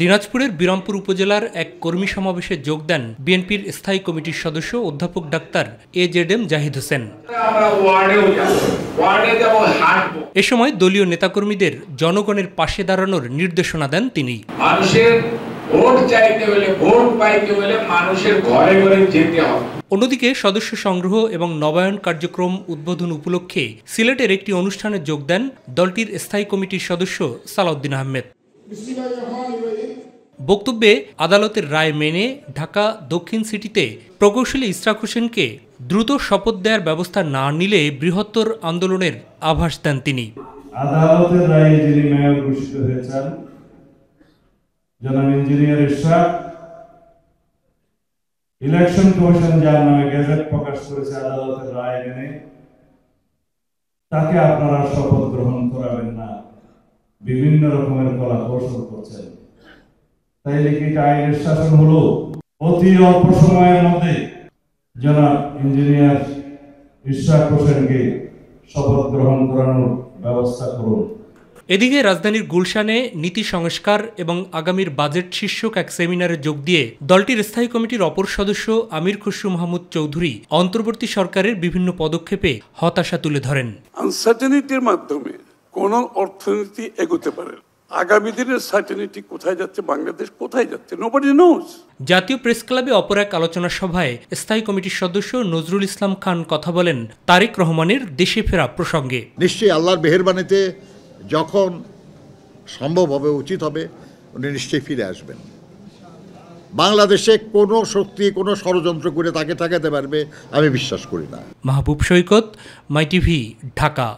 দিনাজপুরের বিরামপুর উপজেলার এক কর্মী সমাবেশে যোগ দেন বিএনপির স্থায়ী কমিটির সদস্য অধ্যাপক ডাক্তার এজেডএম জাহিদ হোসেন। এ সময় দলীয় নেতাকর্মীদের জনগণের পাশে দাঁড়ানোর নির্দেশনা দেন তিনি। ভোট চাইতে হলে, ভোট পাইতে হলে মানুষের ঘরে ঘরে যেতে হবে। অন্যদিকে সদস্য সংগ্রহ এবং নবায়ন কার্যক্রম উদ্বোধন উপলক্ষে সিলেটের একটি অনুষ্ঠানে যোগ দেন দলটির স্থায়ী কমিটির সদস্য সালাউদ্দিন আহমেদ। বক্তব্যে আদালতের রায় মেনে ঢাকা দক্ষিণ সিটিতে প্রকৌশলী ইশরাক হোসেনকে দ্রুত শপথ দেওয়ার ব্যবস্থা না নিলে বৃহত্তর আন্দোলনের আভাস দেন তিনি। আদালতের রায়ে যিনি মেয়র ঘোষিত হয়েছেন জনাব ইঞ্জিনিয়ার ইশরাক, ইলেকশন কমিশন যার নামে গেজেট প্রকাশ করেছে আদালতের রায় মেনে, তাকে আপনারা শপথ গ্রহণ করাবেন না, বিভিন্ন রকমের কলা কৌশল করছেন। তাইলে কি আইনের শাসন হলো? অতি অল্প সময়ের মধ্যে জনাব ইঞ্জিনিয়ার ইশরাক হোসেনকে শপথ গ্রহণ করানোর ব্যবস্থা করুন। এদিকে রাজধানীর গুলশানে নীতি সংস্কার এবং আগামীর বাজেট শীর্ষক এক সেমিনারে যোগ দিয়ে দলটির স্থায়ী কমিটির অপর সদস্য আমির খসরু মাহমুদ চৌধুরী অন্তর্বর্তী সরকারের বিভিন্ন পদক্ষেপে হতাশা তুলে ধরেন। আনসার্টেনিটির মাধ্যমে কোন অর্থনীতি এগোতে পারে, আগামী দিনের সার্টেনিটি কোথায় যাচ্ছে, বাংলাদেশ কোথায় যাচ্ছে, নোবডি নোজ। জাতীয় প্রেস ক্লাবে অপর এক আলোচনা সভায় স্থায়ী কমিটির সদস্য নজরুল ইসলাম খান কথা বলেন তারেক রহমানের দেশে ফেরা প্রসঙ্গে। নিশ্চয়ই আল্লাহর মেহেরবানিতে যখন সম্ভব হবে, উচিত হবে, উনি নিশ্চয়ই ফিরে আসবেন। বাংলাদেশে কোনো শক্তি কোনো ষড়যন্ত্র করে তাকে ঠেকাতে পারবে আমি বিশ্বাস করি না। মাহবুব সৈকত, মাই টিভি, ঢাকা।